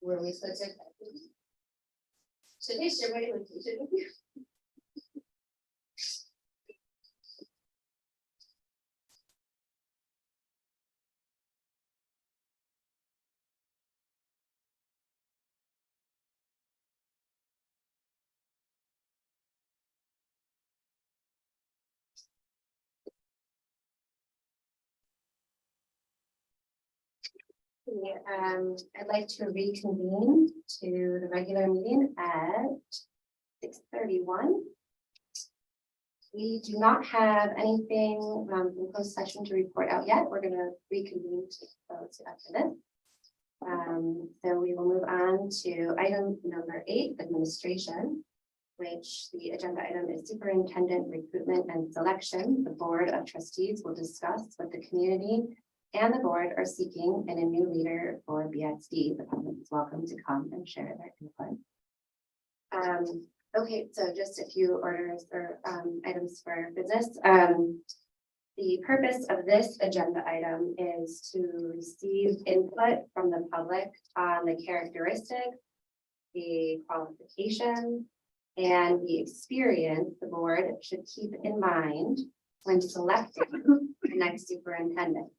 Were we supposed to? Should everybody would teach it with you? I'd like to reconvene to the regular meeting at 6:31. We do not have anything in closed session to report out yet. We're going to reconvene to close after this. So we will move on to item number 8, administration, which the agenda item is superintendent recruitment and selection. The Board of Trustees will discuss what the community and the board are seeking in a new leader for BXD. The public is welcome to come and share their input. Okay, so just a few orders or items for business. The purpose of this agenda item is to receive input from the public on the characteristics, the qualifications, and the experience the board should keep in mind when selecting the next superintendent.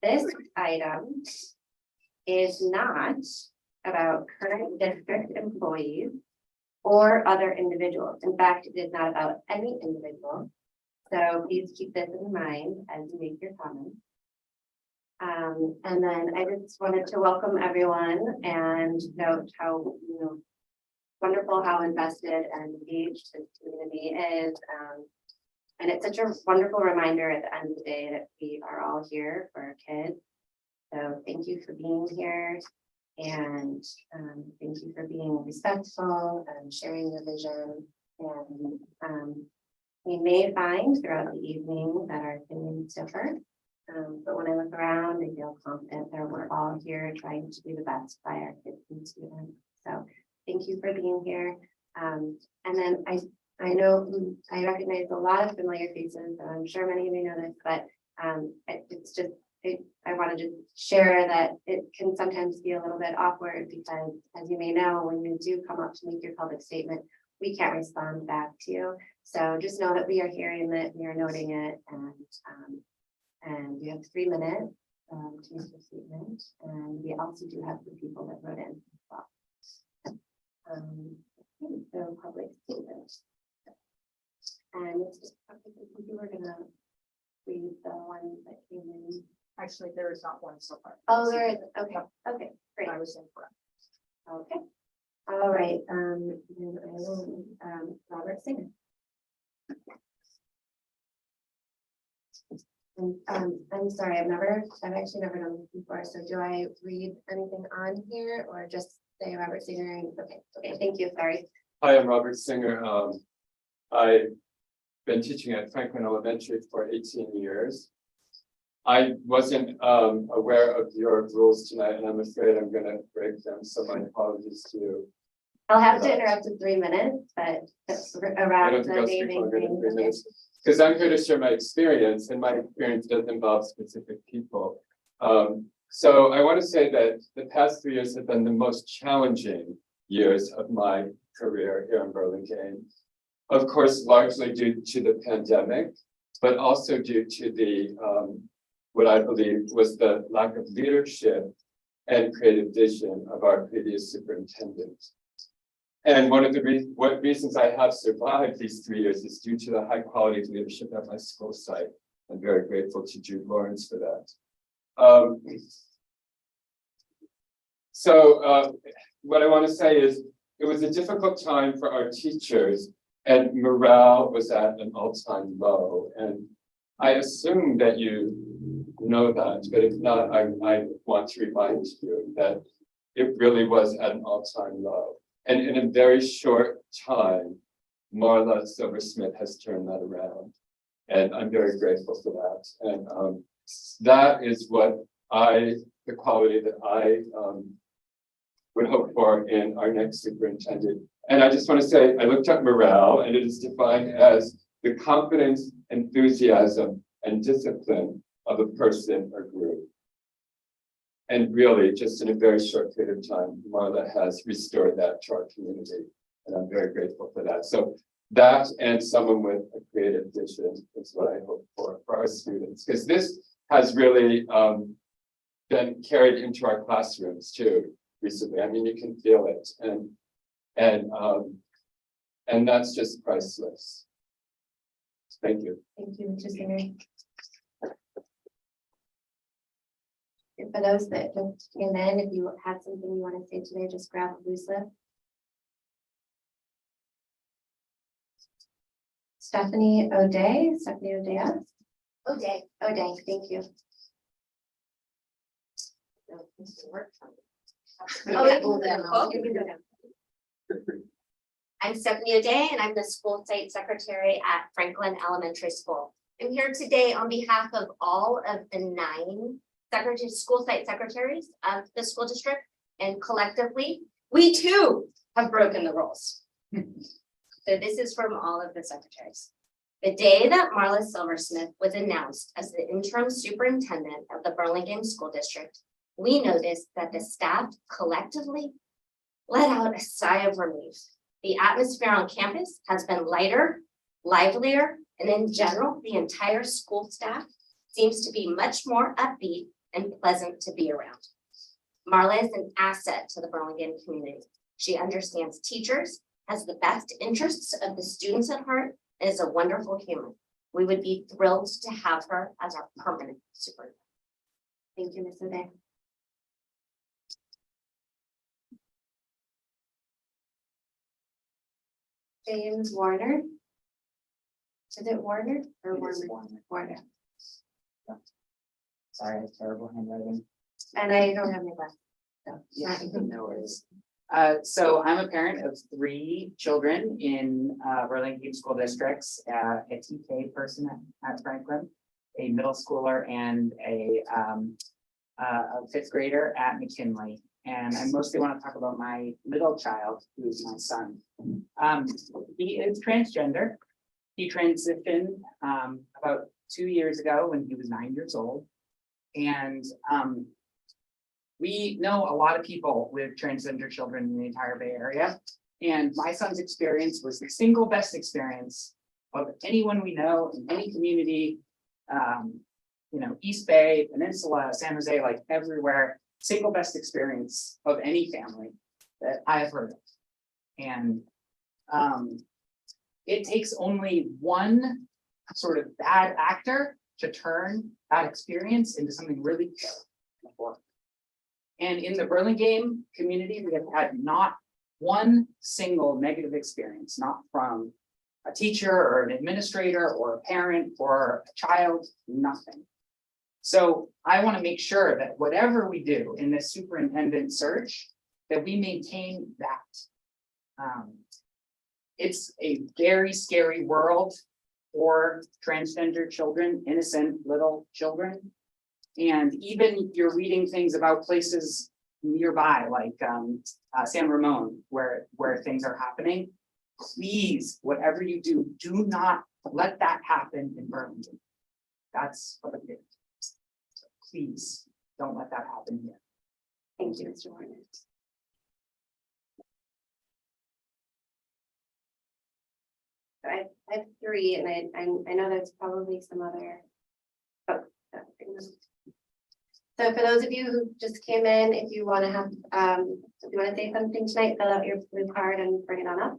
This item is not about current district employees or other individuals. In fact, it is not about any individual. So please keep this in mind as you make your comments. And then I just wanted to welcome everyone and note how wonderful how invested and engaged this community is. And it's such a wonderful reminder at the end of the day that we are all here for our kids. So thank you for being here. And thank you for being respectful and sharing your vision. And we may find throughout the evening that our opinions differ. But when I look around, I feel confident that we're all here trying to do the best by our kids and students. So thank you for being here. And then I know I recognize a lot of familiar faces, and I'm sure many of you know this, but it's just, I want to just share that it can sometimes be a little bit awkward because, as you may know, when you do come up to make your public statement, we can't respond back to you. So just know that we are hearing it, we are noting it, and you have 3 minutes to make your statement. And we also do have the people that wrote in as well. Okay, so public statement. And it's just, we're gonna read the ones that came in. Actually, there is not one so far. Oh, there is. Okay. Okay. Great. I was incorrect. Okay. All right. Then I will, Robert Singer. And I'm sorry, I've actually never done this before. So do I read anything on here or just say Robert Singer? Okay. Okay. Thank you. Sorry. Hi, I'm Robert Singer. I've been teaching at Franklin Elementary for 18 years. I wasn't aware of your rules tonight, and I'm afraid I'm going to break them. So my apologies to you. I'll have to interrupt in 3 minutes, but that's around the naming things. Because I'm here to share my experience, and my experience does involve specific people. So I want to say that the past 3 years have been the most challenging years of my career here in Burlingame. Of course, largely due to the pandemic, but also due to the what I believe was the lack of leadership and creative vision of our previous superintendent. And one of the reasons I have survived these 3 years is due to the high quality of leadership at my school site. I'm very grateful to Jude Lawrence for that. What I want to say is it was a difficult time for our teachers, and morale was at an all-time low. And I assume that you know that, but if not, I want to remind you that it really was at an all-time low. And in a very short time, Marla Silversmith has turned that around. And I'm very grateful for that. And that is what the quality that I would hope for in our next superintendent. And I just want to say, I looked up morale, and it is defined as the confidence, enthusiasm, and discipline of a person or group. And really, just in a very short period of time, Marla has restored that to our community. And I'm very grateful for that. So that and someone with a creative vision is what I hope for our students. Because this has really been carried into our classrooms too recently. I mean, you can feel it. And that's just priceless. Thank you. Thank you, Mr. Singer. And for those that just came in, if you have something you want to say today, just grab a loose lip. Stephanie O'Day, O'Day, thank you. I'm Stephanie O'Day, and I'm the school site secretary at Franklin Elementary School. I'm here today on behalf of all of the 9 school site secretaries of the school district, and collectively, we too have broken the rules. So this is from all of the secretaries. The day that Marla Silversmith was announced as the interim superintendent of the Burlingame School District, we noticed that the staff collectively let out a sigh of relief. The atmosphere on campus has been lighter, livelier, and in general, the entire school staff seems to be much more upbeat and pleasant to be around. Marla is an asset to the Burlingame community. She understands teachers, has the best interests of the students at heart, and is a wonderful human. We would be thrilled to have her as our permanent superintendent. Thank you, Ms. O'Day. James Warner. Is it Warner or Warner? Warner. Sorry, I have terrible handwriting. And I don't have any left. Yeah, no worries. So I'm a parent of 3 children in Burlingame school districts, a TK person at Franklin, a middle schooler, and a 5th grader at McKinley. And I mostly want to talk about my middle child, who is my son. He is transgender. He transitioned about 2 years ago when he was 9 years old. And we know a lot of people with transgender children in the entire Bay Area. And my son's experience was the single best experience of anyone we know in any community, you know, East Bay, Peninsula, San Jose, like everywhere, single best experience of any family that I have heard of. And it takes only one sort of bad actor to turn that experience into something really good. And in the Burlingame community, we have had not one single negative experience, not from a teacher or an administrator or a parent or a child, nothing. So I want to make sure that whatever we do in this superintendent search, that we maintain that. It's a very scary world for transgender children, innocent little children. And even you're reading things about places nearby, like San Ramon, where things are happening. Please, whatever you do, do not let that happen in Burlingame. That's what it is. So please don't let that happen here. Thank you, Mr. Warner. So I have 3, and I know there's probably some other. Oh, so for those of you who just came in, if you want to have, if you want to say something tonight, fill out your blue card and bring it on up.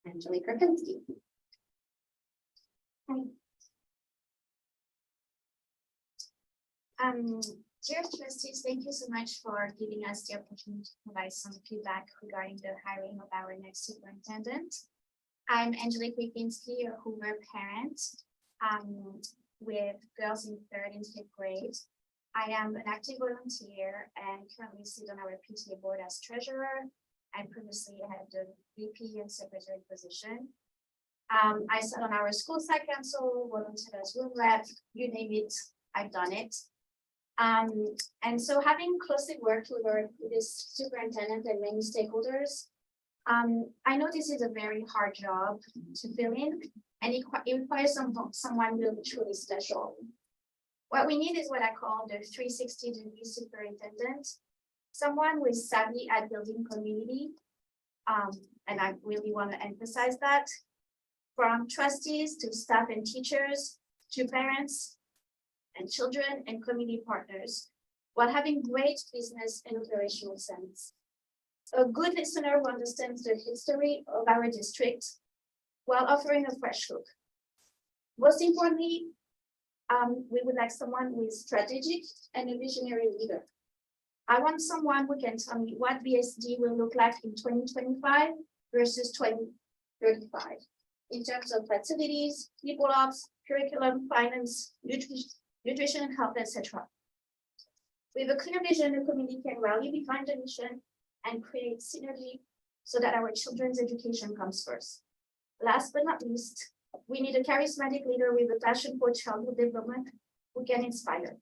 Angelique Rapinski. Dear trustees, thank you so much for giving us the opportunity to provide some feedback regarding the hiring of our next superintendent. I'm Angelique Rapinski, a Hoover parent with girls in 3rd and 5th grade. I am an active volunteer and currently sit on our PTA board as treasurer. I previously had the VP and secretary position. I sat on our school site council, volunteered as room rep, you name it, I've done it. And so having closely worked with this superintendent and many stakeholders, I know this is a very hard job to fill in, and it requires someone really truly special. What we need is what I call the 360-degree superintendent, someone with savvy at building community. And I really want to emphasize that, from trustees to staff and teachers, to parents and children and community partners, while having great business and operational sense. A good listener who understands the history of our district while offering a fresh look. Most importantly, we would like someone who is strategic and a visionary leader. I want someone who can tell me what BSD will look like in 2025 versus 2035 in terms of facilities, people ops, curriculum, finance, nutrition and health, etc. With a clear vision, the community can rally behind the mission and create synergy so that our children's education comes first. Last but not least, we need a charismatic leader with a passion for childhood development who can inspire.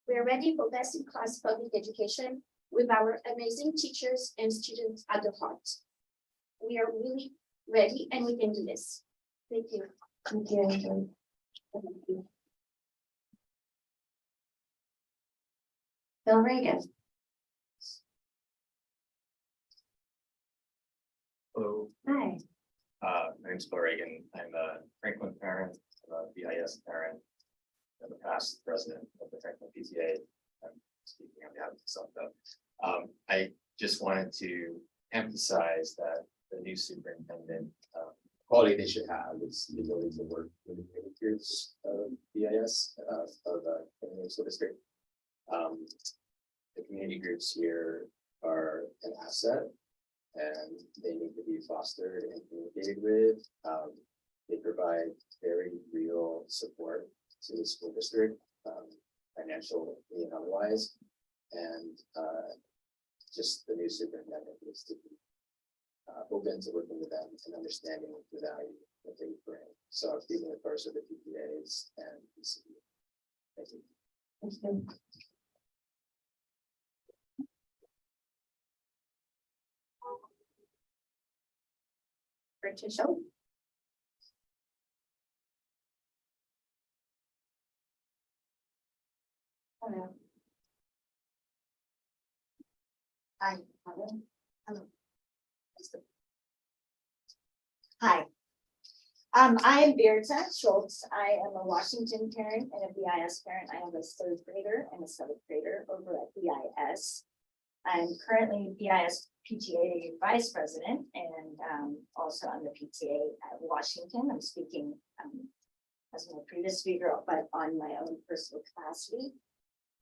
We are ready for best-in-class public education with our amazing teachers and students at the heart. We are really ready and we can do this. Thank you. Thank you, Angela. Thank you. Bill Reagan. Hello, Hi. my name's Bill Reagan. I'm a Franklin parent, I'm a BIS parent. I'm a past president of the Franklin PTA. I'm speaking on behalf of myself though. I just wanted to emphasize that the new superintendent, quality they should have is the ability to work with the groups of BIS, of the school district. The community groups here are an asset, and they need to be fostered and communicated with. They provide very real support to the school district, financially and otherwise. And just the new superintendent needs to be open to working with them and understanding the value that they bring. So I'm speaking with first of the PTAs and PCE. Thank you. Thank you. Patricia. Hello. Hi. Hello. Hi. I am Bearda Schultz. I am a Washington parent and a BIS parent. I have a third grader and a seventh grader over at BIS. I'm currently BIS PTA vice president and also on the PTA at Washington. I'm speaking as my previous speaker, but on my own personal capacity.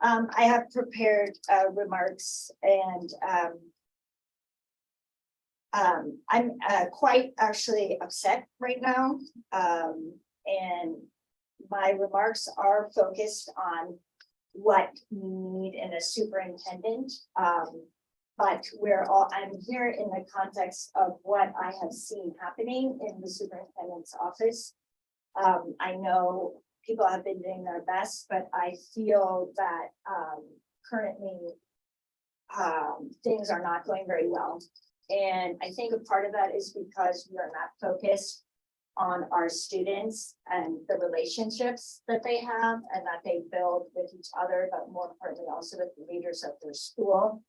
I have prepared remarks and I'm quite actually upset right now. And my remarks are focused on what we need in a superintendent. But I'm here in the context of what I have seen happening in the superintendent's office. I know people have been doing their best, but I feel that currently things are not going very well. And I think a part of that is because we are not focused on our students and the relationships that they have and that they build with each other, but more importantly, also with the leaders of their school.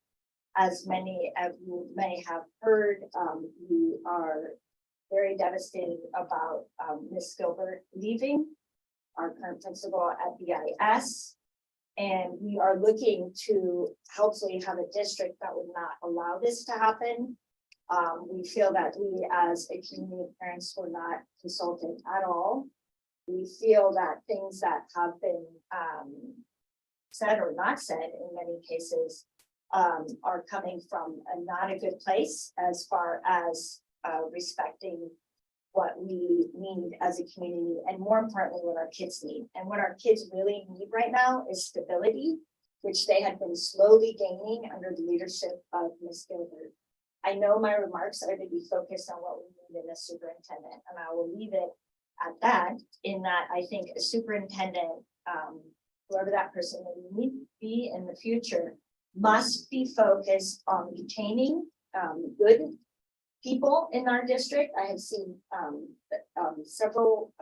As many of you may have heard, we are very devastated about Ms. Gilbert leaving, our current principal at BIS. And we are looking to hopefully have a district that would not allow this to happen. We feel that we as a community of parents were not consulted at all. We feel that things that have been said or not said in many cases are coming from not a good place as far as respecting what we need as a community and more importantly what our kids need. And what our kids really need right now is stability which they had been slowly gaining under the leadership of Ms. Gilbert. I know my remarks are to be focused on what we need in a superintendent, and I will leave it at that, in that I think a superintendent, whoever that person may need to be in the future, must be focused on retaining good people in our district. I have seen several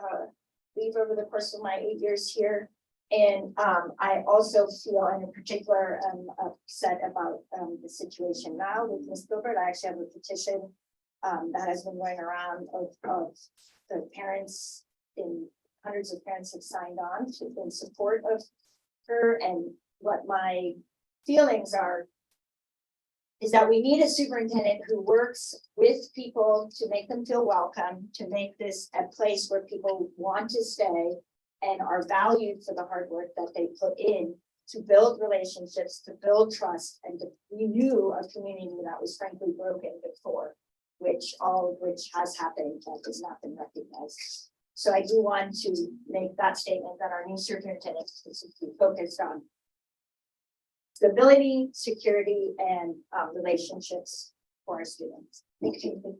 leave over the course of my 8 years here. And I also feel, and in particular, upset about the situation now with Ms. Gilbert. I actually have a petition that has been going around of the parents, in hundreds of parents have signed on to in support of her. And what my feelings are is that we need a superintendent who works with people to make them feel welcome, to make this a place where people want to stay and are valued for the hard work that they put in to build relationships, to build trust, and to renew a community that was frankly broken before, all of which has happened but has not been recognized. So I do want to make that statement that our new superintendent is focused on stability, security, and relationships for our students. Thank you.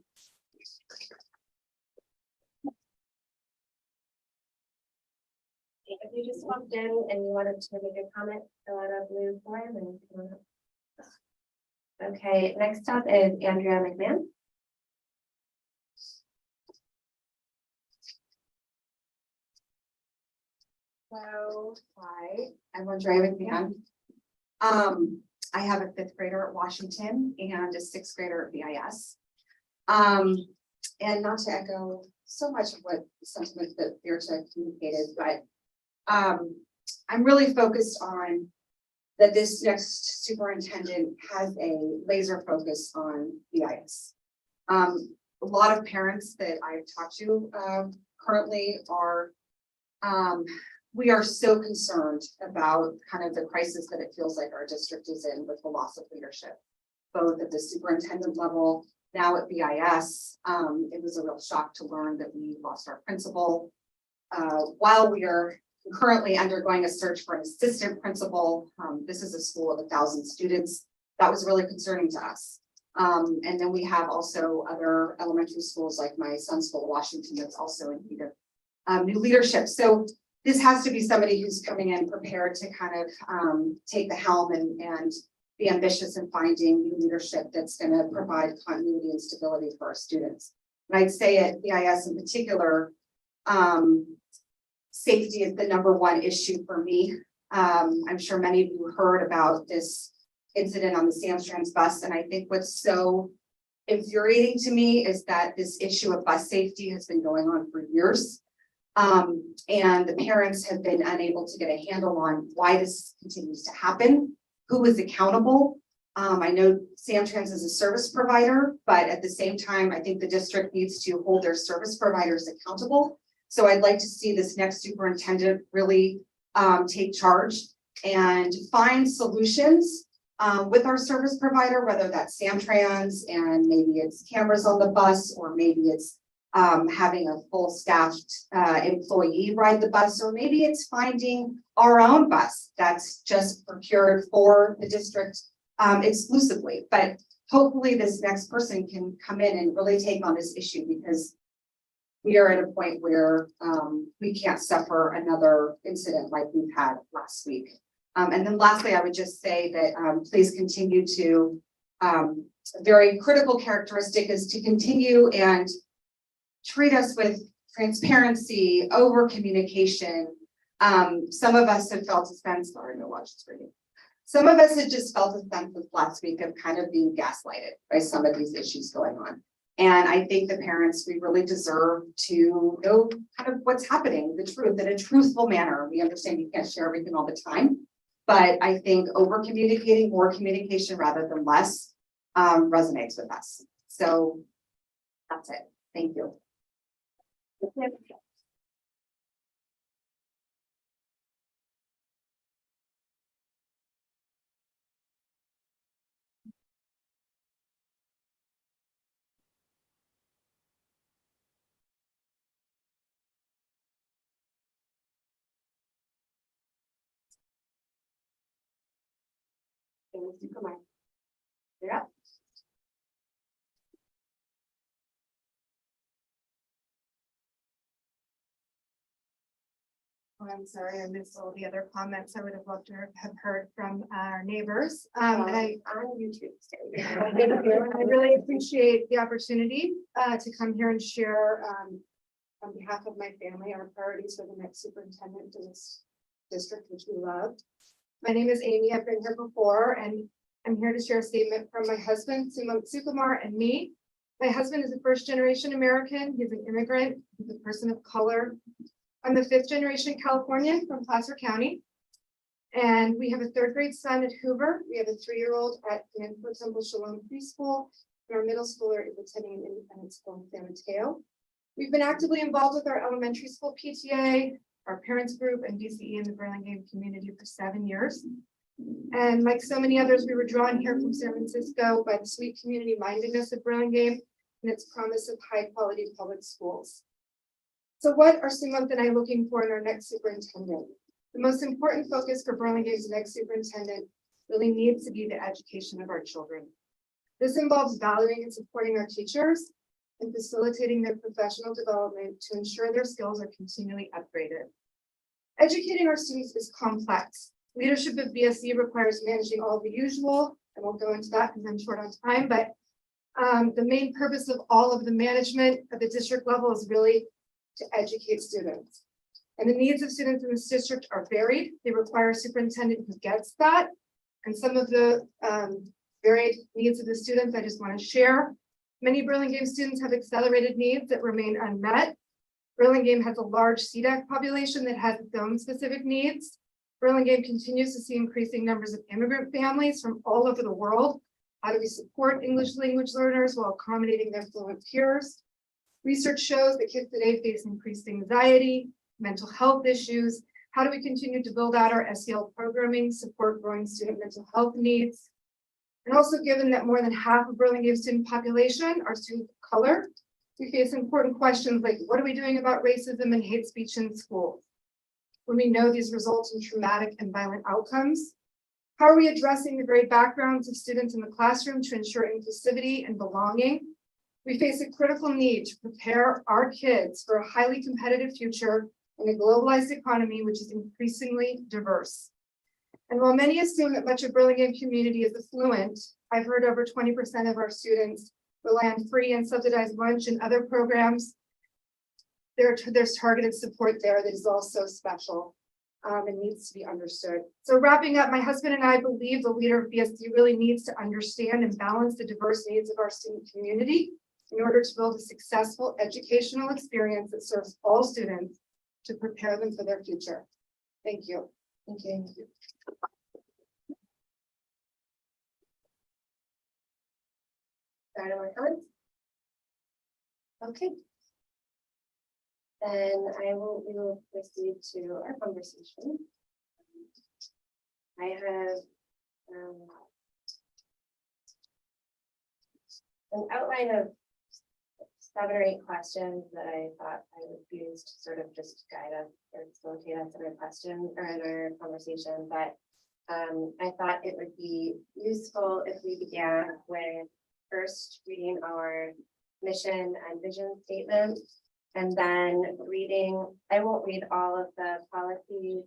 If you just walked in and you wanted to make a comment, fill out a blue form and. Okay, next up is Andrea McMahon. Hello, hi, I'm Andrea McMahon. I have a fifth grader at Washington and a sixth grader at VIS. And not to echo so much of what sentiment that Virta communicated, but I'm really focused on that this next superintendent has a laser focus on VIS. A lot of parents that I've talked to currently are we are so concerned about kind of the crisis that it feels like our district is in with the loss of leadership, both at the superintendent level, now at VIS. It was a real shock to learn that we lost our principal. While we are currently undergoing a search for an assistant principal, this is a school of 1,000 students. That was really concerning to us. And then we have also other elementary schools like my son's school, Washington, that's also in need of new leadership. So this has to be somebody who's coming in prepared to kind of take the helm and be ambitious in finding new leadership that's going to provide continuity and stability for our students. And I'd say at VIS in particular, safety is the #1 issue for me. I'm sure many of you heard about this incident on the Samtrans bus, and I think what's so infuriating to me is that this issue of bus safety has been going on for years. And the parents have been unable to get a handle on why this continues to happen, who is accountable. I know Samtrans is a service provider, but at the same time, I think the district needs to hold their service providers accountable. So I'd like to see this next superintendent really take charge and find solutions with our service provider, whether that's Samtrans and maybe it's cameras on the bus, or maybe it's having a full staffed employee ride the bus, or maybe it's finding our own bus that's just procured for the district exclusively. But hopefully this next person can come in and really take on this issue, because we are at a point where we can't suffer another incident like we've had last week. And then lastly, I would just say that please continue to, a very critical characteristic is to continue and treat us with transparency, over communication. Some of us have felt a sense, sorry, no watch screen. Some of us had just felt a sense of last week of kind of being gaslighted by some of these issues going on. And I think the parents, we really deserve to know kind of what's happening, the truth, in a truthful manner. We understand you can't share everything all the time, but I think over communicating, more communication rather than less resonates with us. So that's it. Thank you. Kumar. You're up. Oh, I'm sorry, I missed all the other comments. I would have loved to have heard from our neighbors. On I YouTube. I really appreciate the opportunity to come here and share on behalf of my family, our priorities for the next superintendent in this district, which we love. My name is Amy. I've been here before, and I'm here to share a statement from my husband, Sumant Sukumar, and me. My husband is a first-generation American. He's an immigrant. He's a person of color. I'm the fifth-generation Californian from Placer County. And we have a third-grade son at Hoover. We have a 3-year-old at Manford Temple Shalom Preschool. And our middle schooler is attending an independent school in San Mateo. We've been actively involved with our elementary school PTA, our parents group, and DCE in the Burlingame community for 7 years. And like so many others, we were drawn here from San Francisco by the sweet community mindedness of Burlingame and its promise of high-quality public schools. So what are Sumant and I looking for in our next superintendent? The most important focus for Burlingame's next superintendent really needs to be the education of our children. This involves valuing and supporting our teachers and facilitating their professional development to ensure their skills are continually upgraded. Educating our students is complex. Leadership of BSC requires managing all the usual. I won't go into that because I'm short on time, but the main purpose of all of the management at the district level is really to educate students. And the needs of students in this district are varied. They require a superintendent who gets that. And some of the varied needs of the students I just want to share. Many Burlingame students have accelerated needs that remain unmet. Burlingame has a large CDAC population that has its own specific needs. Burlingame continues to see increasing numbers of immigrant families from all over the world. How do we support English language learners while accommodating their fluent peers? Research shows that kids today face increased anxiety, mental health issues. How do we continue to build out our SEL programming, support growing student mental health needs? And also, given that more than half of Burlingame's student population are students of color, we face important questions like, what are we doing about racism and hate speech in schools? When we know these result in traumatic and violent outcomes, how are we addressing the varied backgrounds of students in the classroom to ensure inclusivity and belonging? We face a critical need to prepare our kids for a highly competitive future in a globalized economy, which is increasingly diverse. And while many assume that much of Burlingame community is affluent, I've heard over 20% of our students rely on free and subsidized lunch and other programs. There's targeted support there that is also special and needs to be understood. So wrapping up, my husband and I believe the leader of BSD really needs to understand and balance the diverse needs of our student community in order to build a successful educational experience that serves all students to prepare them for their future. Thank you. Thank you. Any more comments? Okay. Then we will proceed to our conversation. I have an outline of 7 or 8 questions that I thought I would use to sort of just guide us or facilitate us in our question or in our conversation. But I thought it would be useful if we began with first reading our mission and vision statement, and then reading, I won't read all of the policies,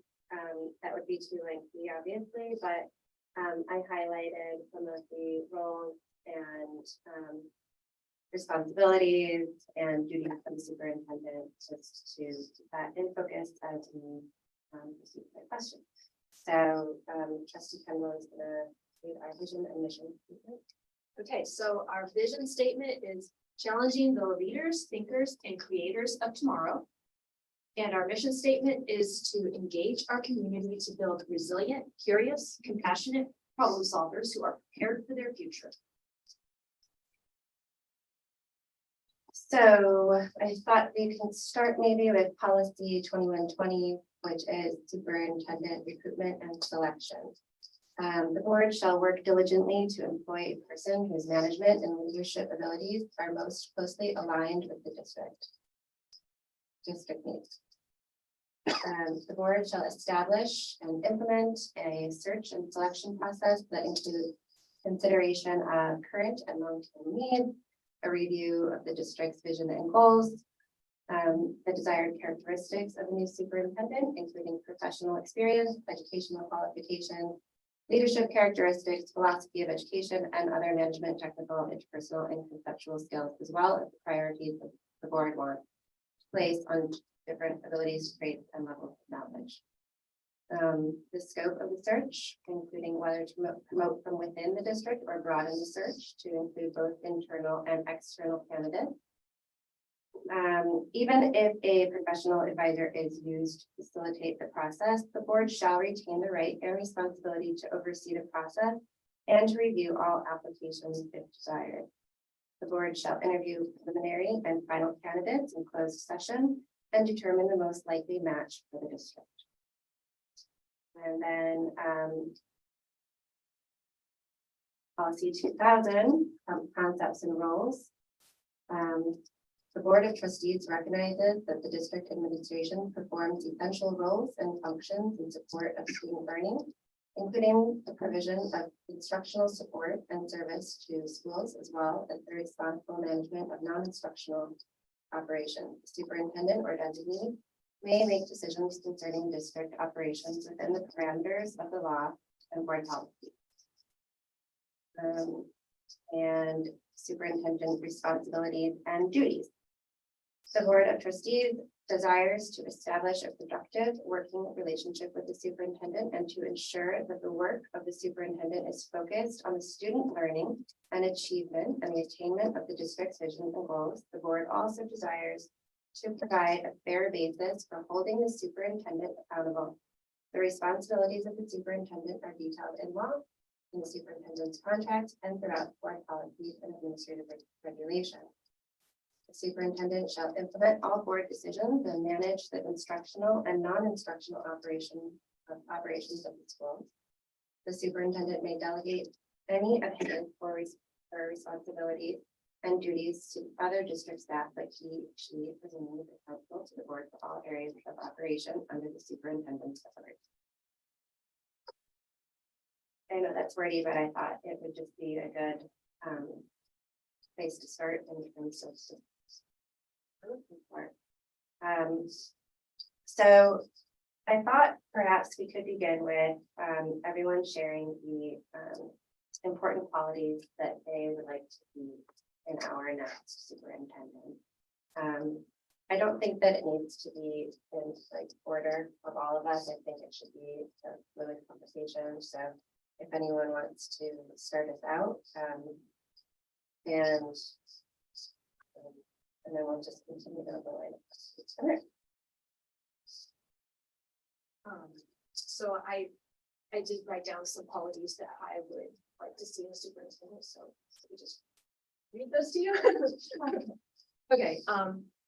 that would be too lengthy, obviously, but I highlighted some of the roles and responsibilities and duties of the superintendent just to keep that in focus as we proceed with the question. So Trustee Kendall is going to read our vision and mission statement. Okay, so our vision statement is challenging the leaders, thinkers, and creators of tomorrow. And our mission statement is to engage our community to build resilient, curious, compassionate problem solvers who are prepared for their future. So I thought we can start maybe with policy 2120, which is superintendent recruitment and selection. The board shall work diligently to employ a person whose management and leadership abilities are most closely aligned with the district needs. The board shall establish and implement a search and selection process that includes consideration of current and long-term needs, a review of the district's vision and goals, the desired characteristics of a new superintendent, including professional experience, educational qualifications, leadership characteristics, philosophy of education, and other management, technical, interpersonal, and conceptual skills, as well as the priorities that the board wants placed on different abilities, traits, and levels of knowledge. The scope of the search, including whether to promote from within the district or broaden the search to include both internal and external candidates. Even if a professional advisor is used to facilitate the process, the board shall retain the right and responsibility to oversee the process and to review all applications if desired. The board shall interview preliminary and final candidates in closed session and determine the most likely match for the district. And then policy 2000, concepts and roles. The Board of Trustees recognizes that the district administration performs essential roles and functions in support of student learning, including the provision of instructional support and service to schools, as well as the responsible management of non-instructional operations. The superintendent or designee may make decisions concerning district operations within the parameters of the law and board policy. And superintendent responsibilities and duties. The Board of Trustees desires to establish a productive working relationship with the superintendent and to ensure that the work of the superintendent is focused on the student learning and achievement and the attainment of the district's vision and goals. The board also desires to provide a fair basis for holding the superintendent accountable. The responsibilities of the superintendent are detailed in law, in the superintendent's contract, and throughout board policies and administrative regulations. The superintendent shall implement all board decisions and manage the instructional and non-instructional operations of the schools. The superintendent may delegate any of his or her responsibilities and duties to other district staff, but she is accountable to the board for all areas of operation under the superintendent's authority. I know that's wordy, but I thought it would just be a good place to start in terms of so I thought perhaps we could begin with everyone sharing the important qualities that they would like to see in our next superintendent. I don't think that it needs to be in like order of all of us. I think it should be a fluid conversation. So if anyone wants to start us out, and then we'll just continue down the line. So I did write down some qualities that I would like to see in a superintendent, so we just read those to you. Okay,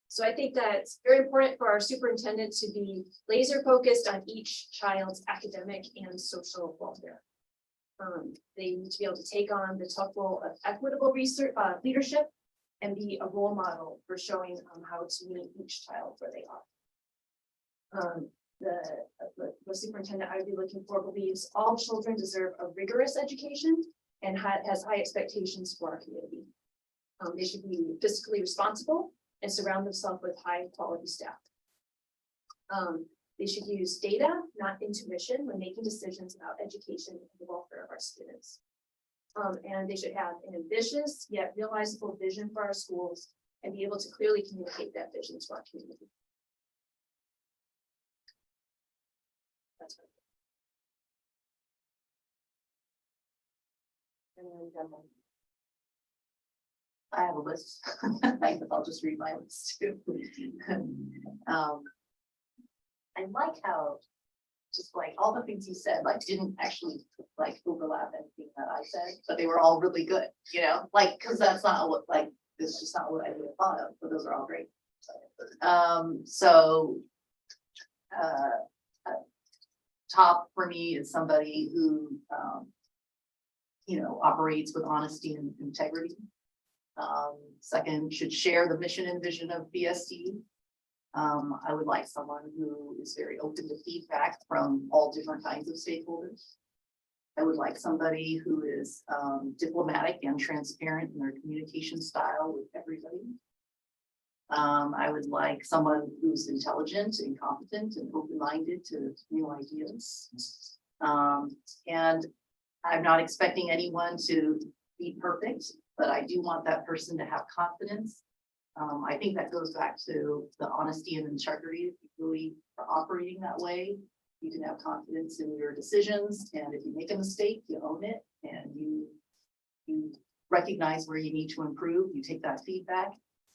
so I think that it's very important for our superintendent to be laser focused on each child's academic and social welfare. They need to be able to take on the tough role of equitable research, leadership, and be a role model for showing how to meet each child where they are. The superintendent I would be looking for believes all children deserve a rigorous education and has high expectations for our community. They should be fiscally responsible and surround themselves with high quality staff. They should use data, not intuition, when making decisions about education and the welfare of our students. And they should have an ambitious yet realizable vision for our schools and be able to clearly communicate that vision to our community. That's right. I have a list. I guess I'll just read my list too. I like how just like all the things you said, like didn't actually like overlap anything that I said, but they were all really good, you know, like, cause that's not what, like, this is just not what I would have thought of, but those are all great. Top for me is somebody who, you know, operates with honesty and integrity. Second, should share the mission and vision of BSD. I would like someone who is very open to feedback from all different kinds of stakeholders. I would like somebody who is diplomatic and transparent in their communication style with everybody. I would like someone who's intelligent and competent and open-minded to new ideas. And I'm not expecting anyone to be perfect, but I do want that person to have confidence. I think that goes back to the honesty and integrity. If you really are operating that way, you can have confidence in your decisions. And if you make a mistake, you own it and you recognize where you need to improve. You take that feedback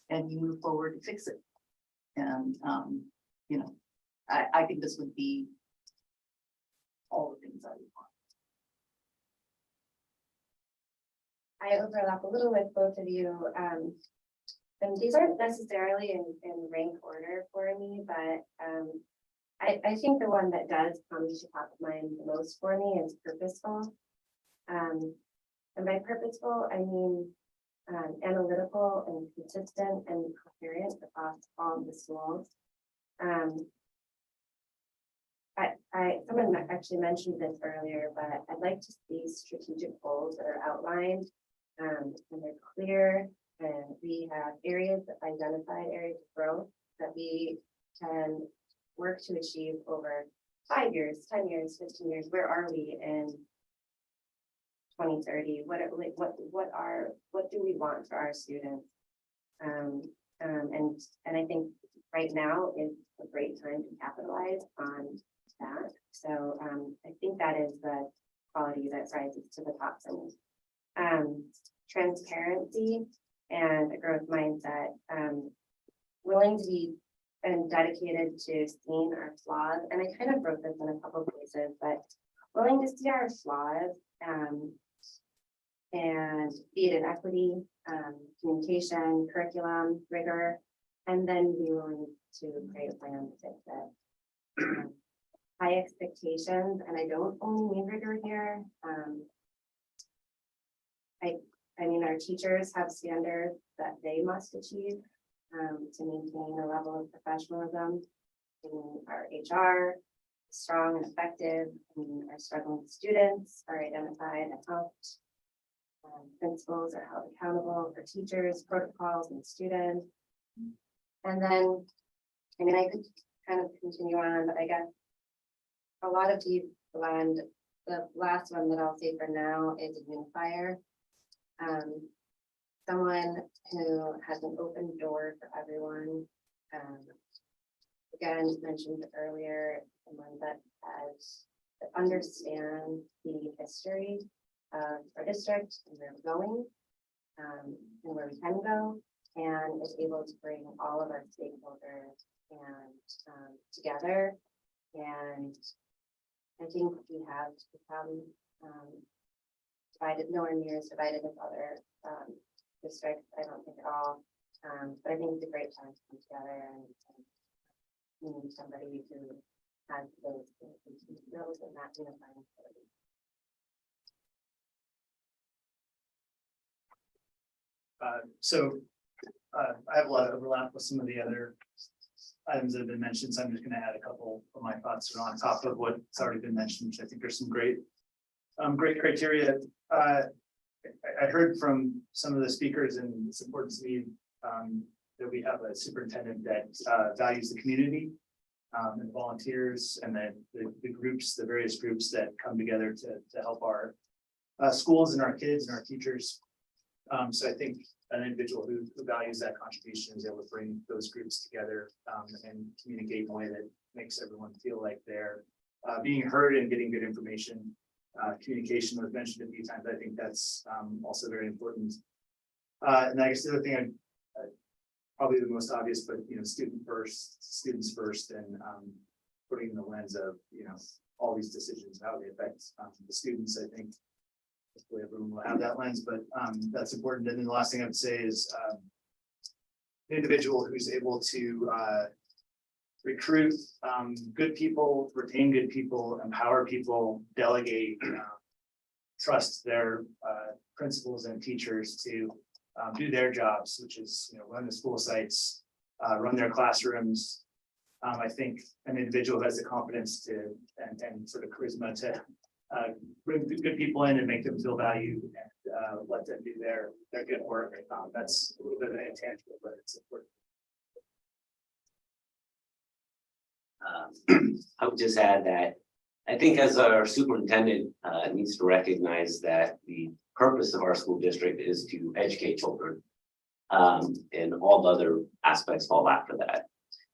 and you move forward to fix it. And, you know, I think this would be all the things I would want. I overlap a little with both of you. And these aren't necessarily in rank order for me, but I think the one that does come to top of mind the most for me is purposeful. And by purposeful, I mean analytical and consistent and coherent across all of the schools. Someone actually mentioned this earlier, but I'd like to see strategic goals that are outlined and they're clear, and we have identified areas of growth that we can work to achieve over 5 years, 10 years, 15 years. Where are we in 2030? What do we want for our students? And I think right now is a great time to capitalize on that. So I think that is the quality that rises to the top for me. Transparency and a growth mindset, willing to be and dedicated to seeing our flaws. And I kind of wrote this in a couple of places, but willing to see our flaws and be it in equity, communication, curriculum, rigor, and then be willing to create a plan to fix it. High expectations, and I don't only mean rigor here. I mean, our teachers have standards that they must achieve to maintain a level of professionalism. In our HR, strong and effective, and our struggling students are identified and helped. Principals are held accountable for teachers, protocols, and students. And then, I mean, I could kind of continue on, but I guess a lot of these blend. The last one that I'll say for now is a unifier. Someone who has an open door for everyone. Again, mentioned earlier, someone that understands the history of our district and where we're going, and where we can go, and is able to bring all of our stakeholders and together. And I think we have become divided, nowhere near as divided as other districts. I don't think at all. But I think it's a great time to come together and we need somebody who has those skills and that unifying ability. I have a lot of overlap with some of the other items that have been mentioned, so I'm just going to add a couple of my thoughts on top of what's already been mentioned, which I think are some great criteria. I heard from some of the speakers, and it's important to me that we have a superintendent that values the community and volunteers and the groups, the various groups that come together to help our schools and our kids and our teachers. So I think an individual who values that contribution is able to bring those groups together and communicate in a way that makes everyone feel like they're being heard and getting good information. Communication was mentioned a few times. I think that's also very important. And I guess the other thing, probably the most obvious, but students first, and putting in the lens of all these decisions, how they affect the students. I think hopefully everyone will have that lens, but that's important. And then the last thing I would say is an individual who's able to recruit good people, retain good people, empower people, delegate, trust their principals and teachers to do their jobs, which is run the school sites, run their classrooms, I think an individual who has the confidence to, and sort of charisma to bring the good people in and make them feel valued and let them do their good work. That's a little bit of an intangible, but it's important. I would just add that I think as our superintendent needs to recognize that the purpose of our school district is to educate children. And all the other aspects fall after that.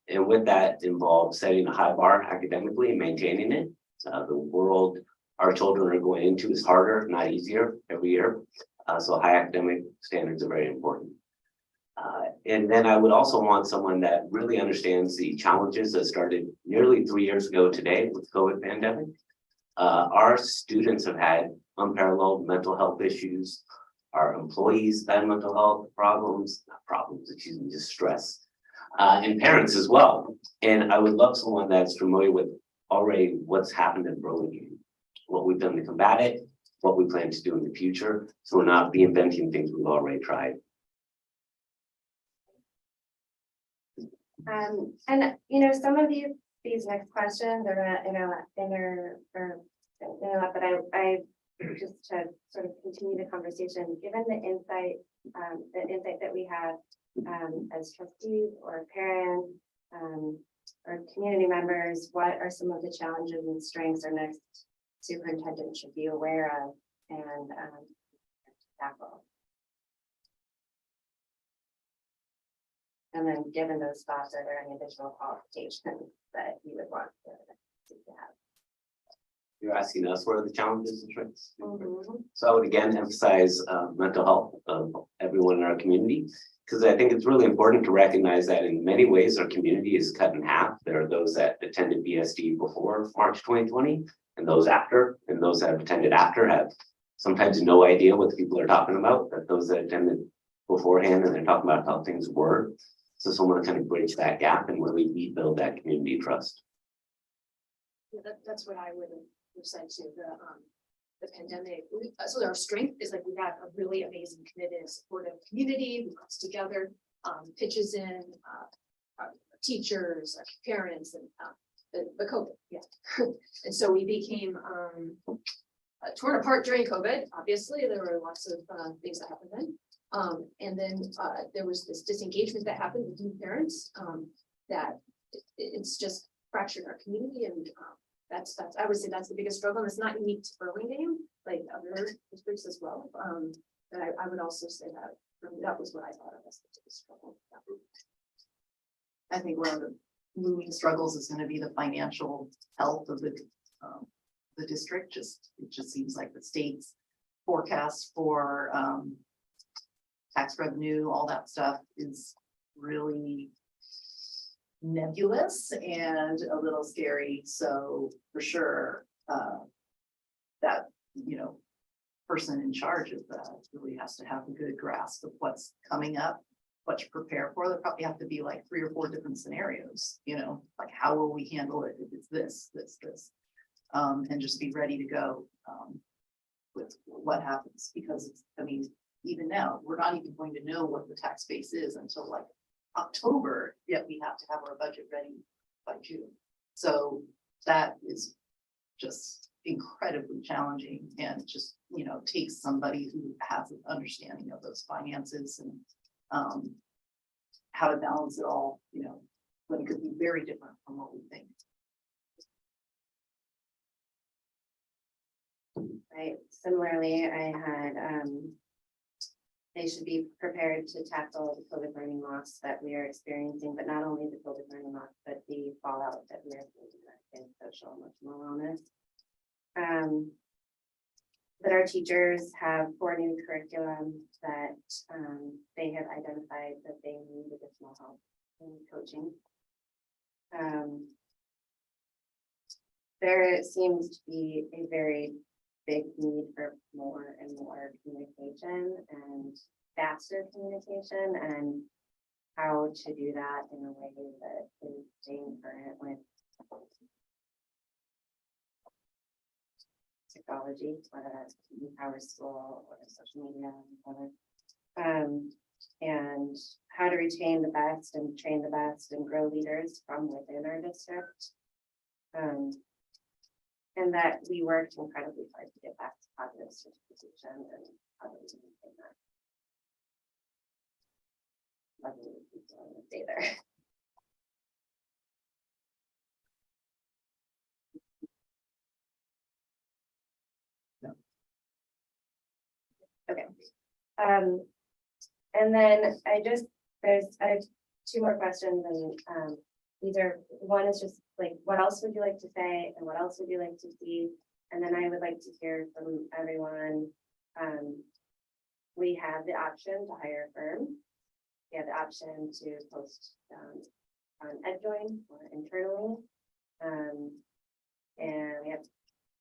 And with that involves setting a high bar academically and maintaining it. The world our children are going into is harder, not easier every year. So high academic standards are very important. And then I would also want someone that really understands the challenges that started nearly 3 years ago today with COVID pandemic. Our students have had unparalleled mental health issues. Our employees had mental health just stress. And parents as well. And I would love someone that's familiar with already what's happened in Burlingame, what we've done to combat it, what we plan to do in the future. So we're not reinventing things we've already tried. And you know, some of these next questions are but I just to sort of continue the conversation, given the insight that we have as trustees or parents or community members, what are some of the challenges and strengths our next superintendent should be aware of and tackle? And then given those thoughts, are there any additional qualifications that you would want to have? You're asking us what are the challenges and strengths? Mm-hmm. So I would again emphasize mental health of everyone in our community, because I think it's really important to recognize that in many ways our community is cut in half. There are those that attended BSD before March 2020 and those after, and those that have attended after have sometimes no idea what the people are talking about, that those that attended beforehand and they're talking about how things were. So someone to kind of bridge that gap and really rebuild that community trust. Yeah, that's what I would have said to the pandemic. So our strength is like we got a really amazing, committed, supportive community who comes together, pitches in, our teachers, our parents, and the COVID. Yeah, and so we became torn apart during COVID. Obviously, there were lots of things that happened then. And then there was this disengagement that happened with new parents that it's just fractured our community, and that's I would say that's the biggest struggle. And it's not unique to Burlingame, like other districts as well. But I would also say that for me, that was what I thought of as the biggest struggle. I think one of the looming struggles is going to be the financial health of the district. It just seems like the state's forecast for tax revenue, all that stuff is really nebulous and a little scary. So for sure, that, person in charge of that really has to have a good grasp of what's coming up, what to prepare for. There probably have to be like 3 or 4 different scenarios, like how will we handle it if it's this, and just be ready to go with what happens, because even now, we're not even going to know what the tax base is until like October, yet we have to have our budget ready by June. So that is just incredibly challenging and just, takes somebody who has an understanding of those finances and how to balance it all, when it could be very different from what we think. Right. Similarly, I had they should be prepared to tackle the COVID learning loss that we are experiencing, but not only the COVID learning loss, but the fallout that we are seeing in social and emotional wellness. But our teachers have 4 new curriculums that they have identified that they need additional help in coaching. There seems to be a very big need for more and more communication and faster communication, and how to do that in a way that is staying current with technology, whether that's Power School or social media, and how to to retain the best and train the best and grow leaders from within our district. And that we worked incredibly hard to get back to positive certification and how do we maintain that. Lovely people on the day there. Okay. And then I have two more questions and these are, one is just like, what else would you like to say and what else would you like to see? And then I would like to hear from everyone. We have the option to hire a firm. We have the option to post on EdJoin or internally. And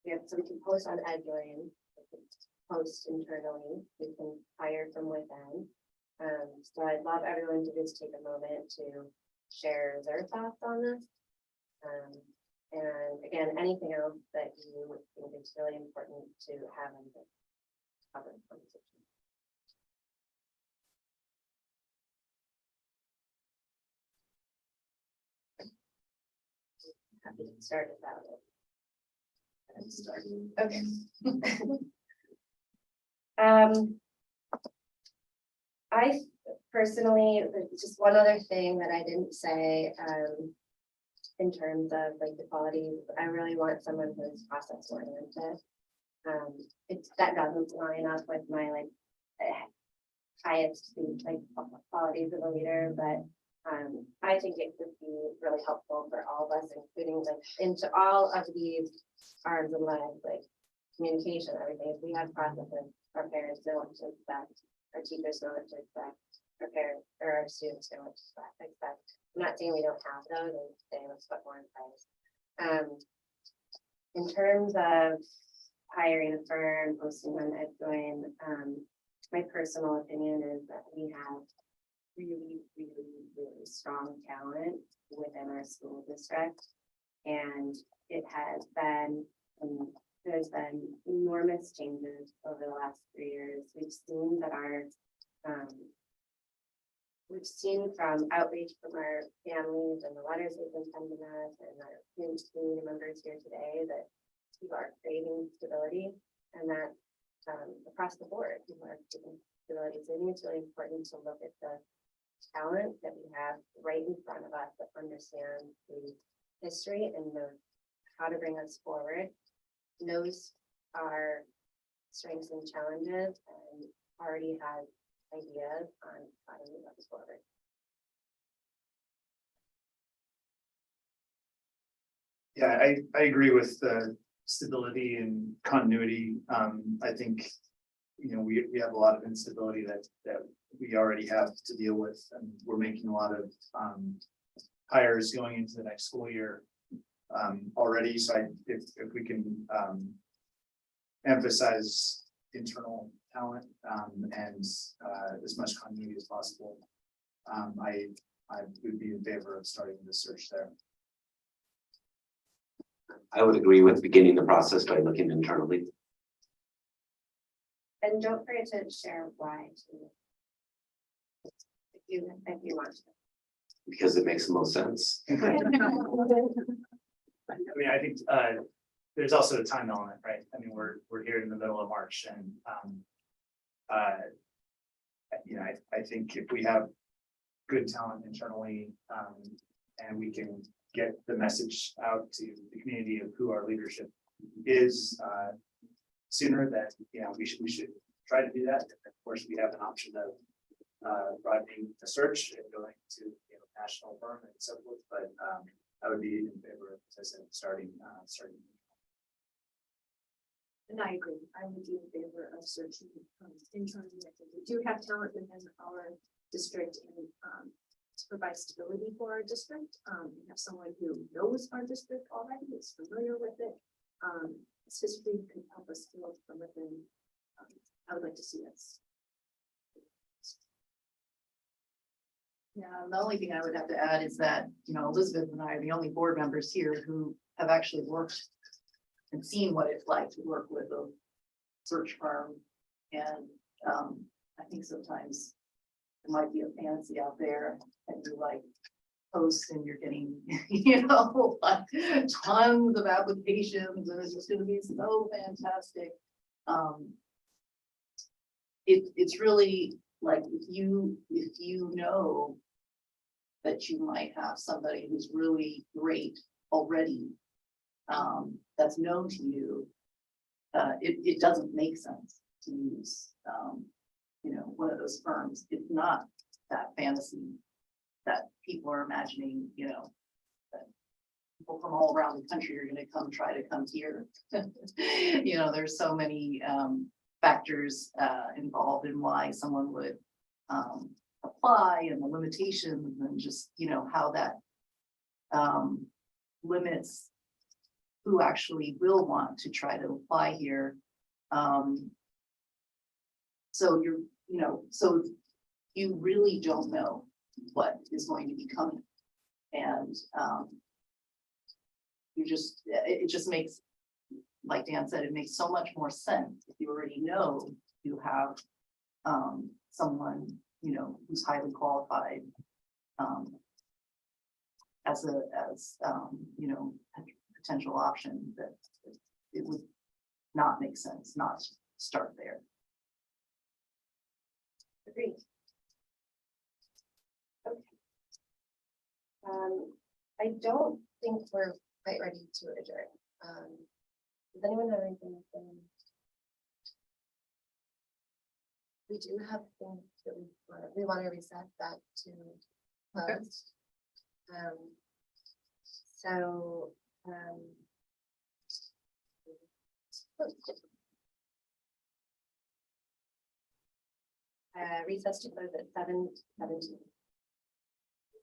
we have so we can post on EdJoin, we can post internally, we can hire from within. So I'd love everyone to just take a moment to share their thoughts on this. And again, anything else that you think is really important to have in the public conversation. Happy to start about it. Okay. I personally, just one other thing that I didn't say, in terms of like the qualities, I really want someone who's process oriented. That doesn't line up with my like highest like qualities of a leader, but I think it could be really helpful for all of us, including like into all of these arms and legs, like communication, everything. If we have processes, our parents know what to expect, our teachers know what to expect, our parents or our students know what to expect. I'm not saying we don't have those, I'm saying let's put more in place. In terms of hiring a firm, posting on EdJoin, my personal opinion is that we have really strong talent within our school district. And it has been, there's been enormous changes over the last 3 years. We've seen that we've seen from outreach from our families and the letters they've been sending us and our community members here today that people are craving stability, and that across the board, people are craving stability. So I think it's really important to look at the talent that we have right in front of us that understands the history and knows how to bring us forward, knows our strengths and challenges, and already has ideas on how to move us forward. Yeah, I agree with the stability and continuity. I think, you know, we have a lot of instability that we already have to deal with, and we're making a lot of hires going into the next school year already. So if we can emphasize internal talent and as much continuity as possible, I would be in favor of starting the search there. I would agree with beginning the process by looking internally. And don't forget to share why too. If you want to. Because it makes the most sense. I mean, I think there's also a time element, right? I mean, we're here in the middle of March, and you know, I think if we have good talent internally, and we can get the message out to the community of who our leadership is sooner, that, you know, we should try to do that. And of course, we have an option of broadening the search and going to, you know, national firm and so forth. But I would be in favor of, as I said, starting. And I agree. I would be in favor of searching internally. I think we do have talent within our district and to provide stability for our district. We have someone who knows our district already, is familiar with it. Its history can help us build from within. I would like to see us. Yeah, the only thing I would have to add is that, you know, Elizabeth and I are the only board members here who have actually worked and seen what it's like to work with a search firm. And I think sometimes might be a fantasy out there and you like post and you're getting, you know, like tons of applications and it's just gonna be so fantastic. It's really like if you know that you might have somebody who's really great already, that's known to you, it doesn't make sense to use, you know, one of those firms. It's not that fantasy that people are imagining, you know, that people from all around the country are gonna try to come here. You know, there's so many factors involved in why someone would apply and the limitations and just, you know, how that limits who actually will want to try to apply here. So you know, so you really don't know what is going to be coming. And it just makes, like Dan said, it makes so much more sense if you already know you have someone, you know, who's highly qualified as you know, potential option, that it would not make sense not to start there. Agreed. Okay. I don't think we're quite ready to adjourn. Does anyone have anything? We do have things that we want to reset that to close. Recess to close at 7:17.